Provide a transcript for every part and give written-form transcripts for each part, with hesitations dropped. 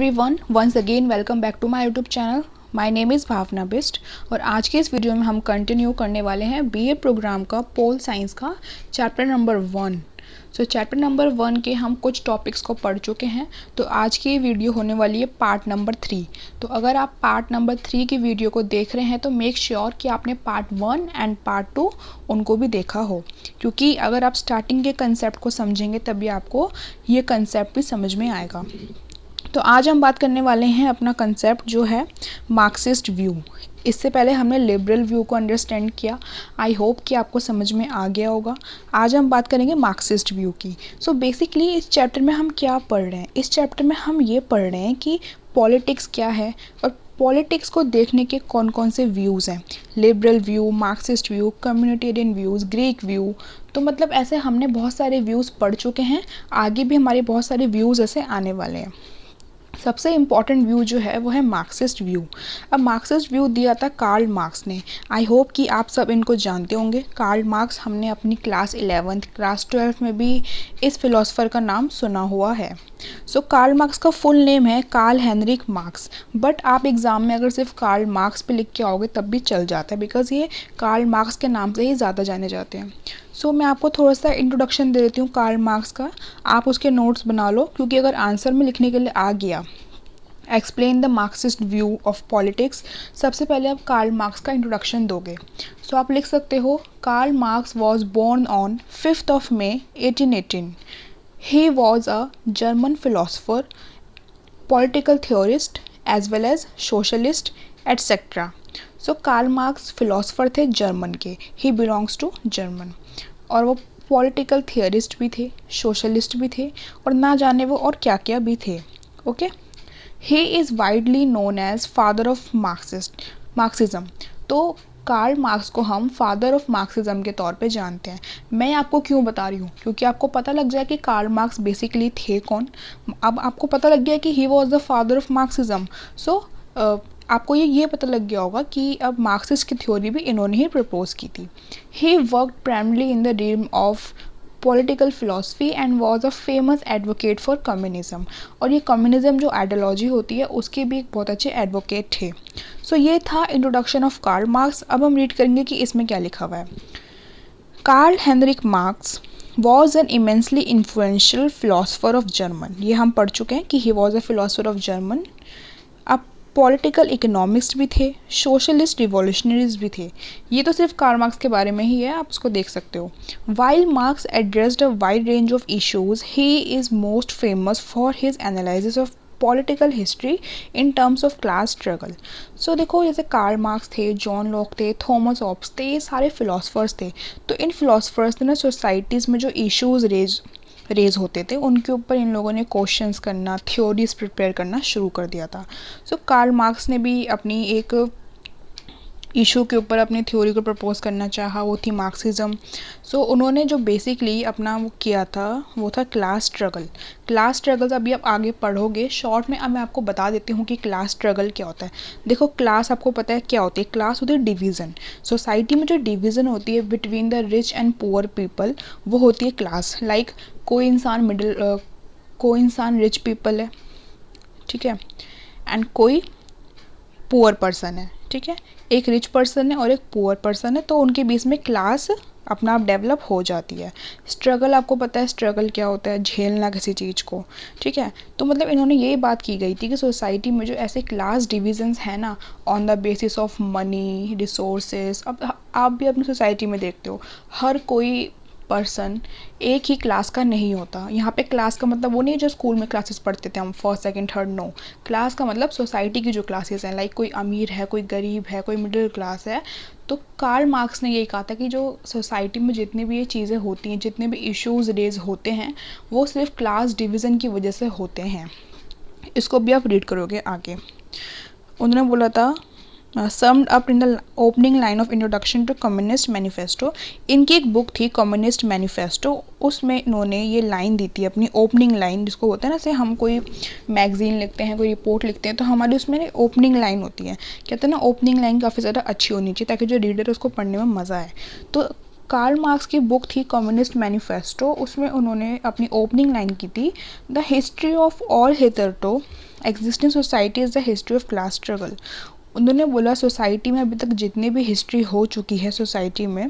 Everyone, once again welcome back to my YouTube channel. My name is Bhavna Bisht और आज के इस वीडियो में हम कंटिन्यू करने वाले हैं बीए प्रोग्राम का पोल साइंस का चैप्टर नंबर 1। चैप्टर नंबर 1 के हम कुछ टॉपिक्स को पढ़ चुके हैं, तो आज की वीडियो होने वाली है पार्ट नंबर 3। तो अगर आप पार्ट नंबर 3 की वीडियो को देख रहे हैं तो मेक श्योर कि आपने पार्ट 1 एंड पार्ट 2 उनको भी देखा हो, क्योंकि अगर आप स्टार्टिंग के कंसेप्ट को समझेंगे तभी आपको ये कंसेप्ट भी समझ में आएगा। तो आज हम बात करने वाले हैं अपना कंसेप्ट जो है मार्क्सिस्ट व्यू। इससे पहले हमने लिबरल व्यू को अंडरस्टैंड किया। आई होप कि आपको समझ में आ गया होगा। आज हम बात करेंगे मार्क्सिस्ट व्यू की। बेसिकली इस चैप्टर में हम क्या पढ़ रहे हैं? इस चैप्टर में हम ये पढ़ रहे हैं कि पॉलिटिक्स क्या है और पॉलिटिक्स को देखने के कौन कौन से व्यूज़ हैं। Liberal view, Marxist view, communitarian views, Greek view. तो मतलब ऐसे हमने बहुत सारे व्यूज़ पढ़ चुके हैं, आगे भी हमारे बहुत सारे व्यूज़ ऐसे आने वाले हैं। सबसे इम्पॉर्टेंट व्यू जो है वो है मार्क्सिस्ट व्यू। अब मार्क्सिस्ट व्यू दिया था कार्ल मार्क्स ने। आई होप कि आप सब इनको जानते होंगे। कार्ल मार्क्स हमने अपनी क्लास 11th क्लास 12th में भी इस फिलोसोफर का नाम सुना हुआ है। कार्ल मार्क्स का फुल नेम है कार्ल हेनरिक मार्क्स, बट आप एग्ज़ाम में अगर सिर्फ कार्ल मार्क्स पे लिख के आओगे तब भी चल जाता है, बिकॉज ये कार्ल मार्क्स के नाम से ही ज़्यादा जाने जाते हैं। मैं आपको थोड़ा सा इंट्रोडक्शन दे देती हूँ कार्ल मार्क्स का, आप उसके नोट्स बना लो, क्योंकि अगर आंसर में लिखने के लिए आ गया explain the Marxist view of politics, सबसे पहले आप कार्ल मार्क्स का इंट्रोडक्शन दोगे। आप लिख सकते हो Karl Marx was born on 5th of May 1818। He was a German philosopher, political theorist as well as socialist etcetera. Karl Marx philosopher थे जर्मन के, ही बिलोंग्स टू जर्मन, और वो पॉलिटिकल थियरिस्ट भी थे, सोशलिस्ट भी थे, और ना जाने वो और क्या क्या भी थे। Okay, he is widely known as father of Marxism. तो कार्ल मार्क्स को हम फादर ऑफ मार्क्सिज्म के तौर पे जानते हैं। मैं आपको क्यों बता रही हूँ? क्योंकि आपको पता लग जाए कि कार्ल मार्क्स बेसिकली थे कौन। अब आपको पता लग गया कि he was the father of Marxism. आपको ये पता लग गया होगा कि अब मार्क्सिस्ट की थ्योरी भी इन्होंने ही प्रपोज की थी। He worked primarily in the realm of political philosophy and was a famous advocate for communism. और ये कम्युनिज्म जो आइडियोलॉजी होती है उसके भी एक बहुत अच्छे एडवोकेट थे। ये था इंट्रोडक्शन ऑफ कार्ल मार्क्स। अब हम रीड करेंगे कि इसमें क्या लिखा हुआ है। Karl Heinrich Marx was an immensely influential philosopher of German. ये हम पढ़ चुके हैं कि he was a philosopher of German. अब पॉलिटिकल इकोनॉमिक्स भी थे, सोशलिस्ट रिवॉल्यूशनरीज भी थे। ये तो सिर्फ कार्ल मार्क्स के बारे में ही है, आप उसको देख सकते हो। While marks addressed a wide range of issues, he is most famous for his analysis of political history in terms of class struggle. देखो, जैसे कार्ल मार्क्स थे, जॉन लॉक थे, थॉमस हॉब्स थे, ये सारे फिलोसफर्स थे। तो इन फिलोसफर्स ने ना सोसाइटीज़ में जो इश्यूज़ रेज होते थे उनके ऊपर इन लोगों ने क्वेश्चंस करना, थ्योरीज प्रिपेयर करना शुरू कर दिया था। कार्ल मार्क्स ने भी अपनी एक इशू के ऊपर अपनी थ्योरी को प्रपोज करना चाहा, वो थी मार्क्सिज्म। उन्होंने जो बेसिकली अपना वो किया था वो था क्लास स्ट्रगल। क्लास स्ट्रगल्स अभी आप आगे पढ़ोगे शॉर्ट में। अब मैं आपको बता देती हूँ कि क्लास स्ट्रगल क्या होता है। देखो, क्लास आपको पता है क्या होती है? क्लास होती है डिवीज़न। सोसाइटी में जो डिवीज़न होती है between the rich and poor people, वो होती है क्लास। लाइक कोई इंसान रिच पीपल है, ठीक है, एंड कोई पुअर पर्सन है, ठीक है। एक रिच पर्सन है और एक पुअर पर्सन है, तो उनके बीच में क्लास अपना आप डेवलप हो जाती है। स्ट्रगल आपको पता है स्ट्रगल क्या होता है? झेलना किसी चीज़ को, ठीक है। तो मतलब इन्होंने ये बात की गई थी कि सोसाइटी में जो ऐसे क्लास डिविजन्स हैं ना, on the basis of money, resources. अब आप भी अपनी सोसाइटी में देखते हो, हर कोई पर्सन एक ही क्लास का नहीं होता। यहाँ पे क्लास का मतलब वो नहीं है जो स्कूल में क्लासेस पढ़ते थे हम, first second third. No, class का मतलब सोसाइटी की जो क्लासेस हैं, लाइक कोई अमीर है, कोई गरीब है, कोई मिडिल क्लास है। तो कार्ल मार्क्स ने यही कहा था कि जो सोसाइटी में जितनी भी ये चीज़ें होती हैं, जितने भी इश्यूज़ रेज होते हैं, वो सिर्फ क्लास डिवीज़न की वजह से होते हैं। इसको भी आप रीड करोगे आगे। उन्होंने बोला था summed up in the opening line of introduction to communist manifesto. इनकी एक बुक थी कम्युनिस्ट मैनिफेस्टो, उसमें इन्होंने ये लाइन दी थी, अपनी ओपनिंग लाइन, जिसको होता है ना, जैसे हम कोई मैगजीन लिखते हैं, कोई रिपोर्ट लिखते हैं, तो हमारी उसमें ओपनिंग लाइन होती है। कहते हैं ना, ओपनिंग लाइन काफ़ी ज़्यादा अच्छी होनी चाहिए ताकि जो रीडर है उसको पढ़ने में मज़ा आए। तो कार्ल मार्क्स की बुक थी कम्युनिस्ट मैनिफेस्टो, उसमें उन्होंने अपनी ओपनिंग लाइन की थी, the history of all hitherto existing society is the history of class struggle. उन्होंने बोला सोसाइटी में अभी तक जितनी भी हिस्ट्री हो चुकी है सोसाइटी में,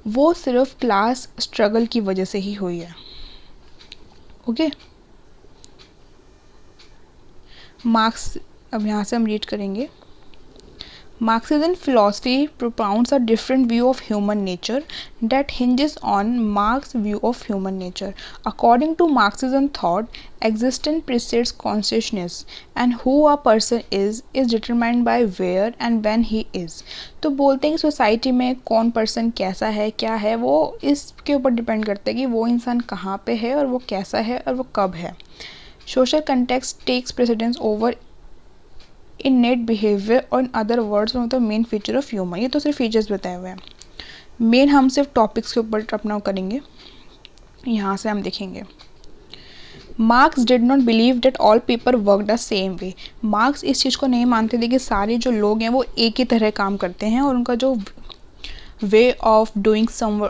वो सिर्फ क्लास स्ट्रगल की वजह से ही हुई है। ओके, मार्क्स, अब यहाँ से हम रीड करेंगे। Marxism philosophy propounds a different view of human nature that hinges on Marx's view of human nature. According to Marxism thought, existence precedes consciousness, and who a person is determined by where and when he is. तो बोलते हैं कि society में कौन person कैसा है, क्या है, वो इसके ऊपर डिपेंड करता है कि वो इंसान कहाँ पे है और वो कैसा है और वो कब है। Social context takes precedence over innate behaviour और in other words one of the main feature of human. ये तो सिर्फ फीचर्स बताए हुए हैं, मेन हम सिर्फ टॉपिक्स के ऊपर अपना करेंगे। यहाँ से हम देखेंगे, marks did not believe that all people work the same way. Marks इस चीज़ को नहीं मानते थे कि सारे जो लोग हैं वो एक ही तरह काम करते हैं, और उनका जो वे ऑफ डूइंग सम,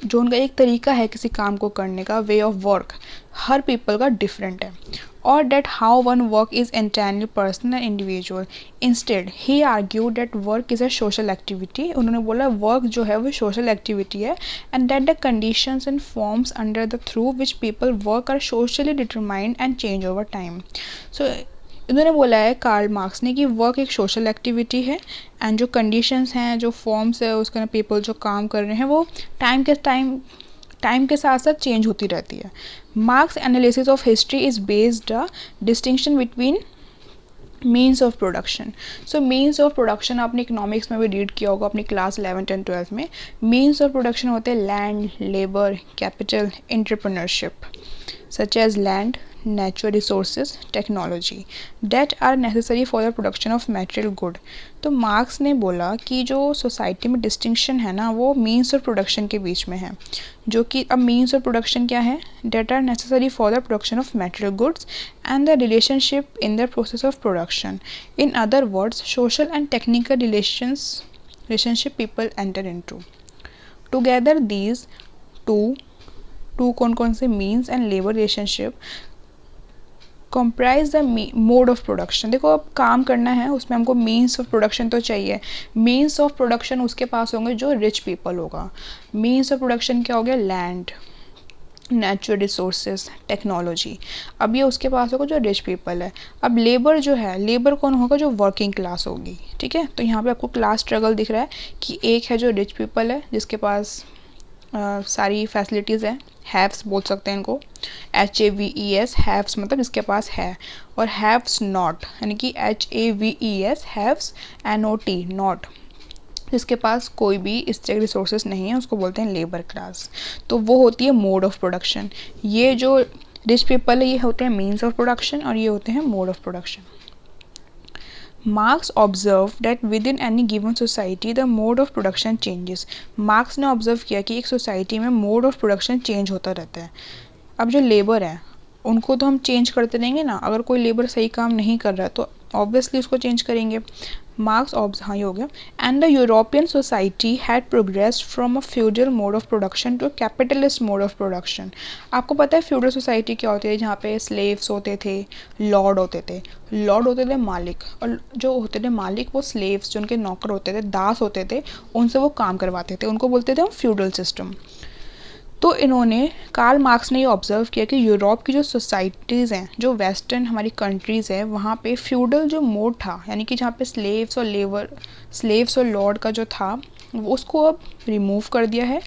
जो उनका एक तरीका है किसी काम को करने का, वे ऑफ वर्क, हर पीपल का डिफरेंट है। और that how one work is entirely personal and individual. Instead he argue that work is a social activity. उन्होंने बोला वर्क जो है वो सोशल एक्टिविटी है, and that the conditions and forms under the through which people work are socially determined and change over time. So इन्होंने बोला है Karl Marx ने कि वर्क एक सोशल एक्टिविटी है, एंड जो कंडीशंस हैं, जो फॉर्म्स है, उसके पीपल जो काम कर रहे हैं वो टाइम के साथ साथ चेंज होती रहती है। Marks analysis of history is based a distinction between means of production. So means of production आपने इकोनॉमिक्स में भी रीड किया होगा अपनी क्लास 11th and 12th में। मीन्स ऑफ प्रोडक्शन होते हैं land, labour, capital, entrepreneurship such as land, natural resources, technology that are necessary for the production of material good। तो मार्क्स ने बोला कि जो सोसाइटी में डिस्टिंक्शन है ना, वो मीन्स ऑफ प्रोडक्शन के बीच में है, जो कि अब मीन्स ऑफ प्रोडक्शन क्या है, that are necessary for the production of material goods and the relationship in the process of production। In other words, social and technical relationship people enter into together। these two कौन कौन से means and labour relationship comprise the mode of production. देखो अब काम करना है, उसमें हमको मीन्स ऑफ प्रोडक्शन तो चाहिए। मीन्स ऑफ प्रोडक्शन उसके पास होंगे जो रिच पीपल होगा। मीन्स ऑफ प्रोडक्शन क्या हो गया, लैंड, नेचुरल रिसोर्सेज, टेक्नोलॉजी। अब ये उसके पास होगा जो रिच पीपल है। अब लेबर जो है, लेबर कौन होगा, जो वर्किंग क्लास होगी। ठीक है, तो यहाँ पे आपको क्लास स्ट्रगल दिख रहा है कि एक है जो रिच पीपल है जिसके पास सारी फैसिलिटीज़ हैं, हैव्स बोल सकते हैं इनको, HAVES, हैव्स मतलब इसके पास है, और हैव्स नॉट यानी कि HAVES, हैव्स NOT, नॉट, जिसके पास कोई भी इस तरह रिसोर्सेज नहीं है, उसको बोलते हैं लेबर क्लास। तो वो होती है मोड ऑफ प्रोडक्शन। ये जो रिच पीपल है ये होते हैं मीन्स ऑफ प्रोडक्शन, और ये होते हैं mode of production. Marks observe that with in any given society the mode of production changes. Marks ने ऑब्जर्व किया कि एक सोसाइटी में मोड ऑफ प्रोडक्शन चेंज होता रहता है। अब जो लेबर है उनको तो हम चेंज करते रहेंगे ना, अगर कोई लेबर सही काम नहीं कर रहा है तो ऑब्वियसली उसको चेंज करेंगे। मार्क्स हाँ, ये हो गया। And the European society had progressed from a feudal mode of production to capitalist mode of production. आपको पता है फ्यूडल सोसाइटी क्या होती है, जहाँ पे स्लेव्स होते थे, लॉर्ड होते थे। लॉर्ड होते थे मालिक, और जो होते थे मालिक वो स्लेव्स, जो उनके नौकर होते थे, दास होते थे, उनसे वो काम करवाते थे, उनको बोलते थे हम फ्यूडल सिस्टम। तो इन्होंने, कार्ल मार्क्स ने ये ऑब्जर्व किया कि यूरोप की जो सोसाइटीज़ हैं, जो वेस्टर्न हमारी कंट्रीज़ हैं, वहाँ पे फ्यूडल जो मोड था, यानी कि जहाँ पे स्लेव्स और लॉर्ड का जो था, वो उसको अब रिमूव कर दिया है।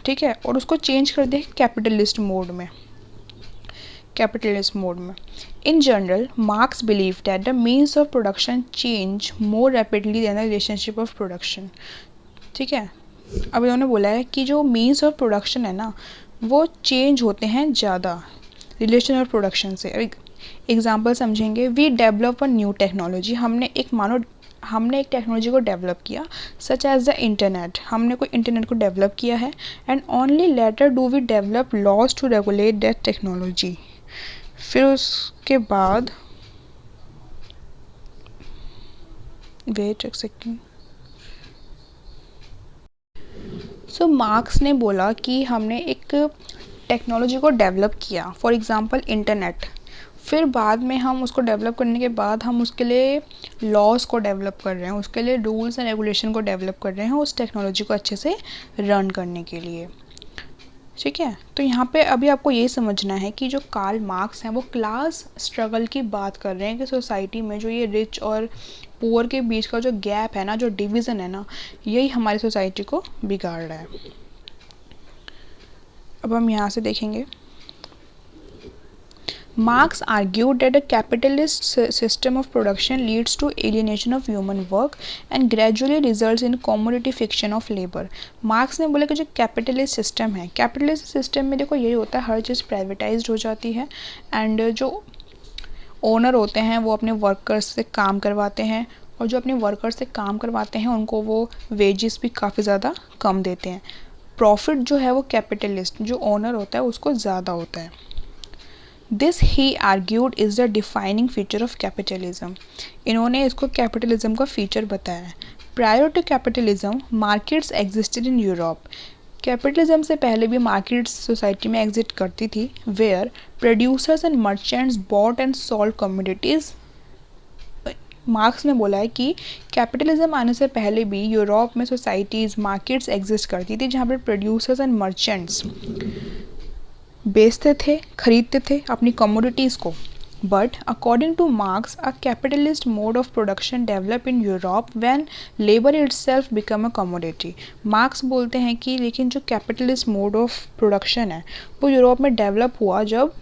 ठीक है, और उसको चेंज कर दिया है कैपिटलिस्ट मोड में। In general Marx believe that the means of production change more rapidly than the relationship of production. ठीक है, अब इन्होंने बोला है कि जो मीन्स ऑफ प्रोडक्शन है ना, वो चेंज होते हैं ज़्यादा रिलेशन ऑफ प्रोडक्शन से। एग्जांपल समझेंगे, we develop a new technology. हमने एक टेक्नोलॉजी को डेवलप किया, सच एज द इंटरनेट। हमने कोई इंटरनेट को डेवलप किया है, and only later do we develop laws to regulate that technology. फिर उसके बाद वेट एक सेकेंड। सो मार्क्स ने बोला कि हमने एक टेक्नोलॉजी को डेवलप किया, फॉर एग्ज़ाम्पल इंटरनेट। फिर बाद में हम उसको डेवलप करने के बाद हम उसके लिए लॉज को डेवलप कर रहे हैं, उसके लिए रूल्स एंड रेगुलेशन को डेवलप कर रहे हैं उस टेक्नोलॉजी को अच्छे से रन करने के लिए। ठीक है, तो यहाँ पे अभी आपको ये समझना है कि जो कार्ल मार्क्स हैं वो क्लास स्ट्रगल की बात कर रहे हैं कि सोसाइटी में जो ये रिच और पुअर के बीच का जो गैप है ना, जो डिवीज़न है ना, यही हमारी सोसाइटी को बिगाड़ रहा है। अब हम यहाँ से देखेंगे, Marx argued that a capitalist system of production leads to alienation of human work and gradually results in commodification of labor. Marks ने बोला कि जो कैपिटलिस्ट सिस्टम है, कैपिटलिस्ट सिस्टम में देखो यही होता है, हर चीज़ प्राइवेटाइज्ड हो जाती है एंड जो ओनर होते हैं वो अपने वर्कर्स से काम करवाते हैं और जो अपने वर्कर्स से काम करवाते हैं उनको वो वेजेस भी काफ़ी ज़्यादा कम देते हैं। प्रॉफिट जो है वो कैपिटलिस्ट जो ओनर होता है उसको ज़्यादा होता है। This he argued is the defining feature of capitalism. इन्होंने इसको कैपिटलिज्म का फीचर बताया है। Prior to capitalism markets existed in Europe. Capitalism से पहले भी मार्केट्स सोसाइटी में एग्जिस्ट करती थी, where producers and merchants bought and sold commodities. Marx ने बोला है कि कैपिटलिज्म आने से पहले भी यूरोप में सोसाइटीज़ मार्केट्स एग्जिस्ट करती थी जहाँ पर प्रोड्यूसर्स एंड मर्चेंट्स बेचते थे, खरीदते थे अपनी कमोडिटीज़ को। But according two marks a capitalist mode of production develop in Europe when labour itself become a commodity. Marks बोलते हैं कि लेकिन जो कैपिटलिस्ट मोड ऑफ प्रोडक्शन है वो यूरोप में डेवलप हुआ जब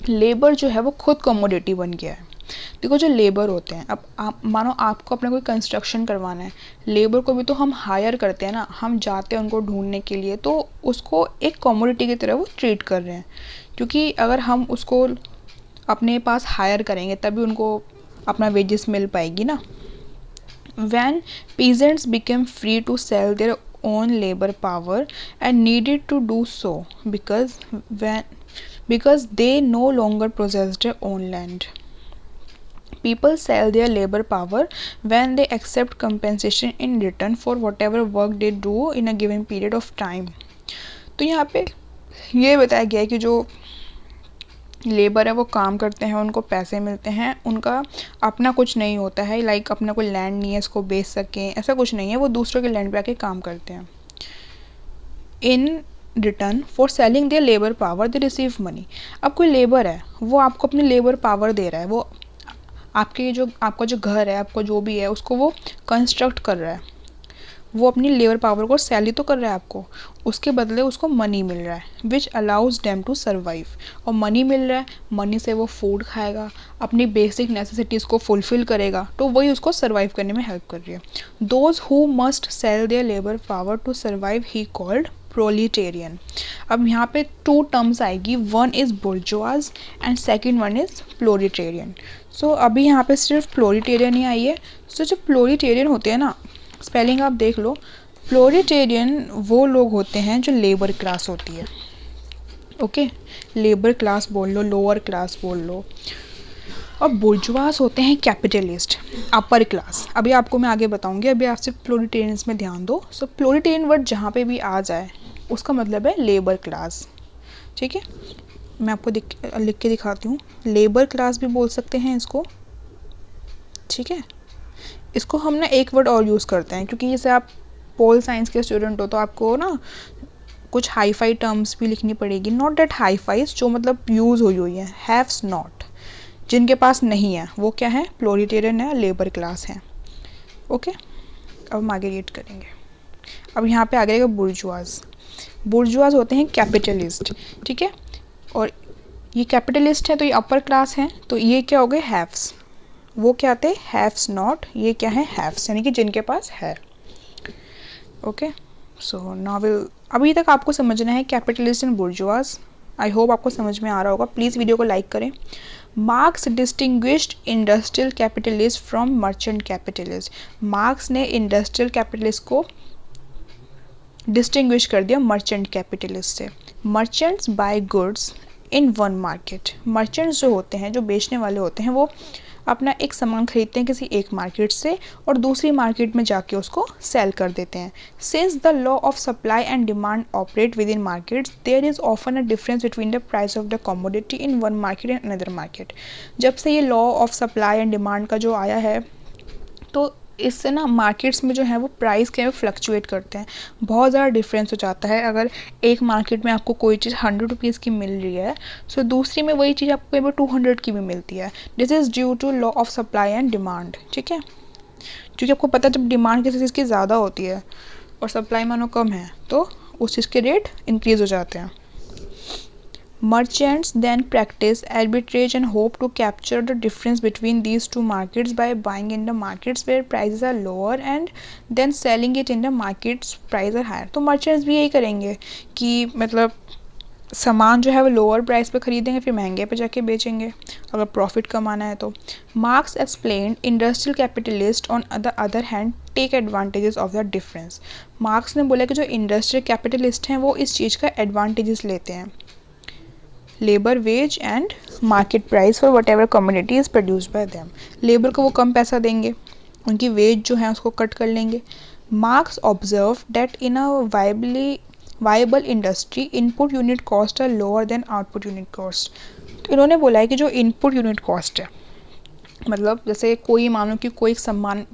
लेबर जो है वो खुद कमोडिटी बन गया है। देखो जो लेबर होते हैं, अब आप मानो आपको अपना कोई कंस्ट्रक्शन करवाना है, लेबर को भी तो हम हायर करते हैं ना, हम जाते हैं उनको ढूंढने के लिए, तो उसको एक कमोडिटी की तरह वो ट्रीट कर रहे हैं, क्योंकि अगर हम उसको अपने पास हायर करेंगे तभी उनको अपना वेजेस मिल पाएगी ना। When peasants became free to sell their own labor power and needed to do so because they no longer possessed their own land. People sell their labor power when they accept compensation in return for whatever work they do in a given period of time. तो यहाँ पे ये बताया गया है कि जो labour है वो काम करते हैं, उनको पैसे मिलते हैं, उनका अपना कुछ नहीं होता है, लाइक अपना कोई लैंड नहीं है इसको बेच सकें, ऐसा कुछ नहीं है, वो दूसरों के लैंड पे आके काम करते हैं। In return for selling their labour power they receive money. अब कोई लेबर है वो आपको अपनी लेबर पावर दे रहा है, वो आपका जो घर है, आपको जो भी है उसको वो कंस्ट्रक्ट कर रहा है, वो अपनी लेबर पावर को सेल ही तो कर रहा है आपको, उसके बदले उसको मनी मिल रहा है which allows them to survive. और मनी मिल रहा है, मनी से वो फूड खाएगा, अपनी बेसिक नेसेसिटीज़ को फुलफ़िल करेगा, तो वही उसको सर्वाइव करने में हेल्प कर रही है। Those who must sell their labour power to survive he called proletarian. अब यहाँ पे 2 टर्म्स आएगी, one is bourgeoisie and second one is proletarian. So अभी यहाँ पे सिर्फ प्लोरिटेरियन ही आई है। सो जो प्लोरिटेरियन होते हैं ना, स्पेलिंग आप देख लो, प्लोरिटेरियन वो लोग होते हैं जो लेबर क्लास होती है। ओके, लेबर क्लास बोल लो, लोअर क्लास बोल लो। और बुर्जुआस होते हैं कैपिटलिस्ट, अपर क्लास। अभी आपको मैं आगे बताऊंगी, अभी आप सिर्फ प्लोरिटेरियंस में ध्यान दो। सो प्लोरिटेरियन वर्ड जहाँ पे भी आ जाए उसका मतलब है लेबर क्लास। ठीक है, मैं आपको लिख के दिखाती हूँ, लेबर क्लास भी बोल सकते हैं इसको। ठीक है, इसको हम ना एक वर्ड और यूज़ करते हैं, क्योंकि जैसे आप पोल साइंस के स्टूडेंट हो तो आपको ना कुछ हाई फाई टर्म्स भी लिखनी पड़ेगी, नॉट डेट हाई फाइज, जो मतलब यूज़ हुई है, हैव्स नॉट, जिनके पास नहीं है वो क्या है, प्लोरिटेरियन है, लेबर क्लास है। ओके, अब हम आगे रीड करेंगे। अब यहाँ पे आ जाएगा बुर्जुआज। बुर्जुआज होते हैं कैपिटलिस्ट। ठीक है, और ये कैपिटलिस्ट है तो ये अपर क्लास है, तो ये क्या हो गए, हैव्स। वो क्या आते हैं, हैव्स नॉट, ये क्या है, हैव्स, यानी कि जिनके पास है। ओके, सो नाउ अभी तक आपको समझना है capitalist and bourgeoisie. I hope आपको समझ में आ रहा होगा। प्लीज़ वीडियो को लाइक करें। Marx distinguished industrial capitalist from merchant capitalist. Marx ने इंडस्ट्रियल कैपिटलिस्ट को डिस्टिंग्विश कर दिया मर्चेंट कैपिटलिस्ट से। Merchants buy goods in one market. Merchants जो होते हैं, जो बेचने वाले होते हैं, वो अपना एक सामान खरीदते हैं किसी एक मार्केट से और दूसरी मार्केट में जाके उसको सेल कर देते हैं। Since the law of supply and demand operate within markets, there is often a difference between the price of the commodity in one market and another market. जब से ये law of supply and demand का जो आया है, तो इससे ना मार्केट्स में जो है वो प्राइस के फ्लक्चुएट करते हैं, बहुत ज़्यादा डिफरेंस हो जाता है। अगर एक मार्केट में आपको कोई चीज़ 100 रुपीज़ की मिल रही है, सो दूसरी में वही चीज़ आपको कहीं पर 200 की भी मिलती है। This is due to law of supply and demand, ठीक है। क्योंकि आपको पता है जब डिमांड किसी चीज़ की ज़्यादा होती है और सप्लाई मानो कम है, तो उस चीज़ के रेट इंक्रीज़ हो जाते हैं। Merchants then practice arbitrage and hope to capture the difference between these two markets by buying in the markets where prices are lower and then selling it in the markets prices are higher। तो merchants भी यही करेंगे कि मतलब सामान जो है वो लोअर प्राइस पे खरीदेंगे, फिर महंगे पे जाके बेचेंगे अगर प्रॉफिट कमाना है तो। Marx explain industrial capitalist on the other hand take advantages of the difference. Marx ने बोला कि जो इंडस्ट्रियल कैपिटलिस्ट हैं वो इस चीज़ का एडवांटेजेस लेते हैं, labour wage and market price for whatever community is produce by them. Labour को वो कम पैसा देंगे, उनकी वेज जो है उसको कट कर लेंगे। Marx observe that in a viable industry input unit cost are lower than output unit cost. तो इन्होंने बोला है कि जो इनपुट यूनिट कॉस्ट है, मतलब जैसे कोई मानो कि कोई सामान,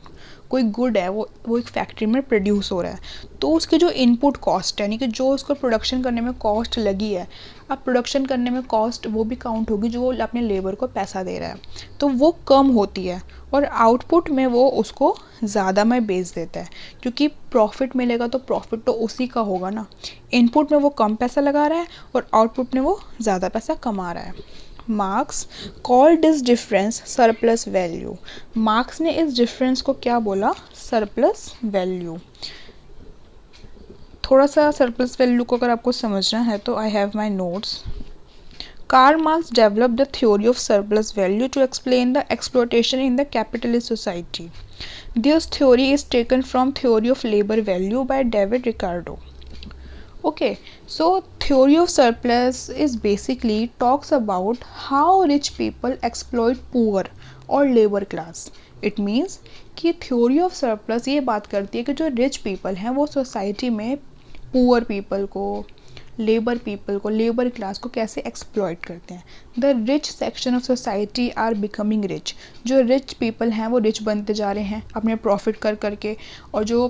कोई गुड है वो एक फैक्ट्री में प्रोड्यूस हो रहा है, तो उसकी जो इनपुट कॉस्ट है, यानी कि जो उसको प्रोडक्शन करने में कॉस्ट लगी है, अब प्रोडक्शन करने में कॉस्ट वो भी काउंट होगी जो अपने लेबर को पैसा दे रहा है, तो वो कम होती है और आउटपुट में वो उसको ज़्यादा में बेच देता है, क्योंकि प्रॉफिट मिलेगा तो प्रॉफिट तो उसी का होगा ना। इनपुट में वो कम पैसा लगा रहा है और आउटपुट में वो ज़्यादा पैसा कमा रहा है। Marks call this difference surplus value. Marks ने इस डिफरेंस को क्या बोला? Surplus value. थोड़ा सा सरप्लस वैल्यू को अगर आपको समझना है तो I have my notes. Karl Marx developed the theory of surplus value to explain the exploitation in the capitalist society. This theory is taken from Theory of Labor Value by David Ricardo. Okay, so theory of surplus is basically talks about how rich people exploit poor or labor class. It means कि theory of surplus ये बात करती है कि जो rich people हैं वो society में poor people को, लेबर पीपल को, लेबर क्लास को कैसे एक्सप्लॉइट करते हैं। The rich section of society are becoming rich. जो रिच पीपल हैं वो रिच बनते जा रहे हैं अपने प्रॉफिट कर करके, और जो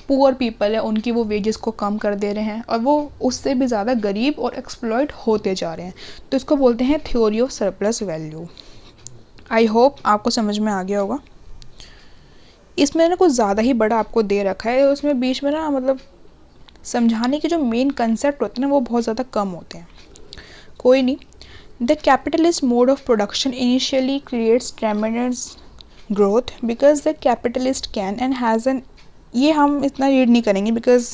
पुअर पीपल है उनकी वो वेजेस को कम कर दे रहे हैं और वो उससे भी ज़्यादा गरीब और एक्सप्लॉइट होते जा रहे हैं। तो इसको बोलते हैं theory of surplus value. I hope आपको समझ में आ गया होगा। इसमें ना कुछ ज़्यादा ही बड़ा आपको दे रखा है, उसमें बीच में ना मतलब समझाने के जो मेन कंसेप्ट होते हैं ना वो बहुत ज़्यादा कम होते हैं। कोई नहीं। The capitalist mode of production initially creates ट्रेमेंडस growth because the capitalist can and has an, ये हम इतना रीड नहीं करेंगे बिकॉज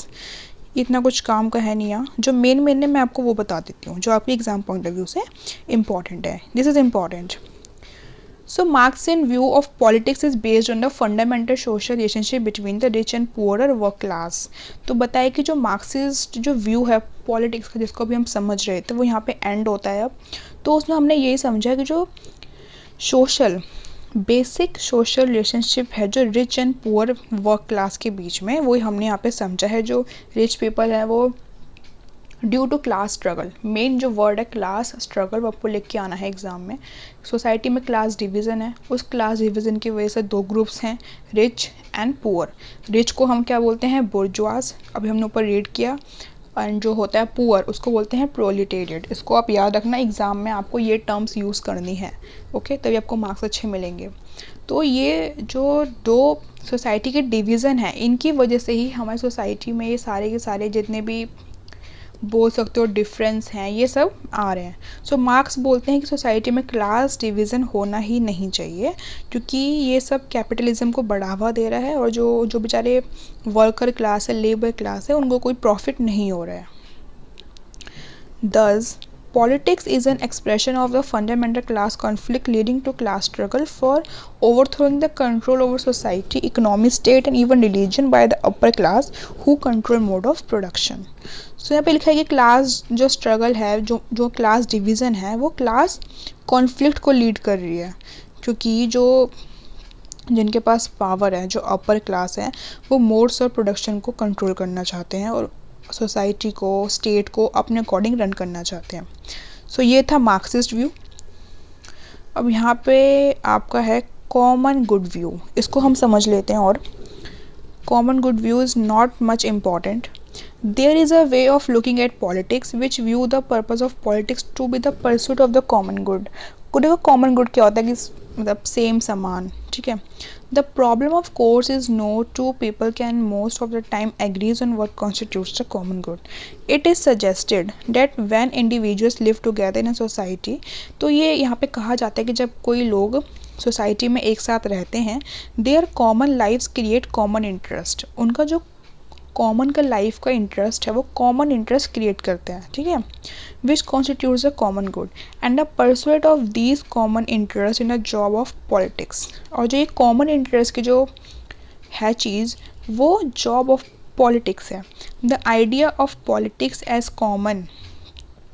इतना कुछ काम का है नहीं यहाँ। जो मेन है मैं आपको वो बता देती हूँ जो आपके एग्जाम पॉइंट ऑफ व्यू से इम्पॉर्टेंट है। This is important. So Marxian view of politics is based on the fundamental social relationship between the rich and poorer work class। तो बताए कि जो मार्क्सिस्ट जो व्यू है पॉलिटिक्स का, जिसको भी हम समझ रहे थे, वो यहाँ पे एंड होता है अब। तो उसमें हमने यही समझा कि जो बेसिक सोशल रिलेशनशिप है जो rich and poor work class के बीच में, वो हमने यहाँ पे समझा है। जो रिच पीपल है वो due to class struggle, main जो वर्ड है क्लास स्ट्रगल, आपको लिख के आना है एग्जाम में। सोसाइटी में क्लास डिवीज़न है, उस क्लास डिवीज़न की वजह से दो ग्रुप्स हैं, रिच एंड पुअर। रिच को हम क्या बोलते हैं? बुर्जुआज, अभी हमने ऊपर रीड किया। एंड जो होता है पुअर उसको बोलते हैं प्रोलिटेरिएट। इसको आप याद रखना, एग्ज़ाम में आपको ये टर्म्स यूज़ करनी है, ओके, तभी आपको मार्क्स अच्छे मिलेंगे। तो ये जो दो सोसाइटी के डिवीज़न हैं, इनकी वजह से ही हमारी सोसाइटी में ये सारे के सारे जितने भी बोल सकते हो डिफरेंस हैं ये सब आ रहे हैं। सो मार्क्स बोलते हैं कि सोसाइटी में क्लास डिवीज़न होना ही नहीं चाहिए, क्योंकि ये सब कैपिटलिज्म को बढ़ावा दे रहा है और जो बेचारे वर्कर क्लास है, लेबर क्लास है, उनको कोई प्रॉफिट नहीं हो रहा है। Thus, politics is an expression of the fundamental class conflict leading to class struggle for overthrowing the control over society, economy, state and even religion by the upper class who control mode of production। So यहाँ पे लिखा है कि class जो struggle है, जो class division है, वो क्लास कॉन्फ्लिक्ट को लीड कर रही है। क्योंकि जो जिनके पास पावर है, जो अपर क्लास है, वो मोड्स और प्रोडक्शन को कंट्रोल करना चाहते हैं और सोसाइटी को, स्टेट को अपने अकॉर्डिंग रन करना चाहते हैं। सो ये था मार्क्सिस्ट व्यू। अब यहाँ पे आपका है कॉमन गुड व्यू, इसको हम समझ लेते हैं। और common good view is not much important. There is a way of looking at politics which view the purpose of politics to be the pursuit of the common good. देखो common good क्या होता है कि मतलब same समान, ठीक है। The problem of course is no two people can most of the time agrees on what constitutes the common good. It is suggested that when individuals live together in a society, तो ये यहाँ पे कहा जाता है कि जब कोई लोग सोसाइटी में एक साथ रहते हैं, their common lives create common interest. उनका जो कॉमन का लाइफ का इंटरेस्ट है वो कॉमन इंटरेस्ट क्रिएट करते हैं, ठीक है, which constitutes a common good and the pursuit of these common interest in a job of politics. और जो ये कॉमन इंटरेस्ट की जो है चीज़, वो जॉब ऑफ पॉलिटिक्स है। The idea of politics as common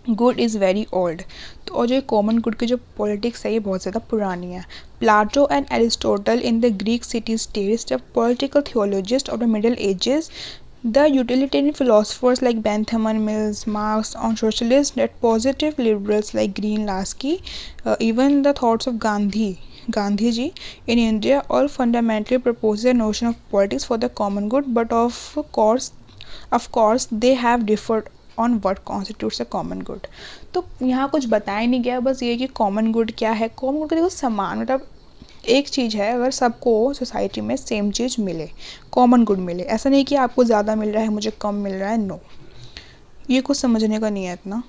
good is very old. तो और जो कॉमन गुड की जो पॉलिटिक्स है ये बहुत ज़्यादा पुरानी है। Plato and Aristotle in the Greek city states, the political theologist of the middle edges, the utilitarian philosophers like Bentham, Mills, Marx on socialists, that positive liberals like Green, Lasky, even the thoughts of Gandhiji in India, all fundamentally propose a notion of politics for the common good, but of course they have differed on what constitutes a common good। तो यहाँ कुछ बताया नहीं गया, बस ये कि common good क्या है। कॉमन गुड का देखो समान, मतलब एक चीज़ है, अगर सबको सोसाइटी में सेम चीज़ मिले, कॉमन गुड मिले, ऐसा नहीं कि आपको ज़्यादा मिल रहा है मुझे कम मिल रहा है, नो, ये कुछ समझने का नहीं है इतना।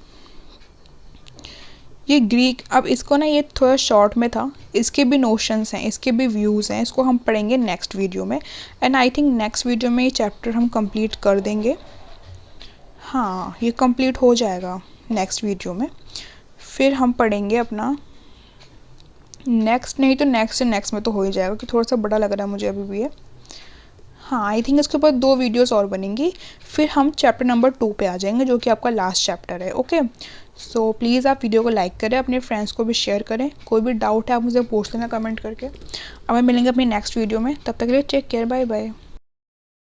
ये ग्रीक, अब इसको ना ये थोड़ा शॉर्ट में था, इसके भी नोशंस हैं, इसके भी व्यूज़ हैं, इसको हम पढ़ेंगे नेक्स्ट वीडियो में। And I think next video में ये चैप्टर हम कंप्लीट कर देंगे। हाँ, ये कंप्लीट हो जाएगा नेक्स्ट वीडियो में। फिर हम पढ़ेंगे अपना नेक्स्ट, नहीं तो नेक्स्ट में तो हो ही जाएगा, कि थोड़ा सा बड़ा लग रहा है मुझे अभी भी ये। हाँ, आई थिंक इसके ऊपर 2 वीडियोस और बनेंगी, फिर हम चैप्टर नंबर 2 पे आ जाएंगे, जो कि आपका लास्ट चैप्टर है। ओके, सो प्लीज़ आप वीडियो को लाइक करें, अपने फ्रेंड्स को भी शेयर करें। कोई भी डाउट है आप मुझे पूछ लेना कमेंट करके। अब हम मिलेंगे अपनी नेक्स्ट वीडियो में, तब तक के लिए टेक केयर, बाय बाय।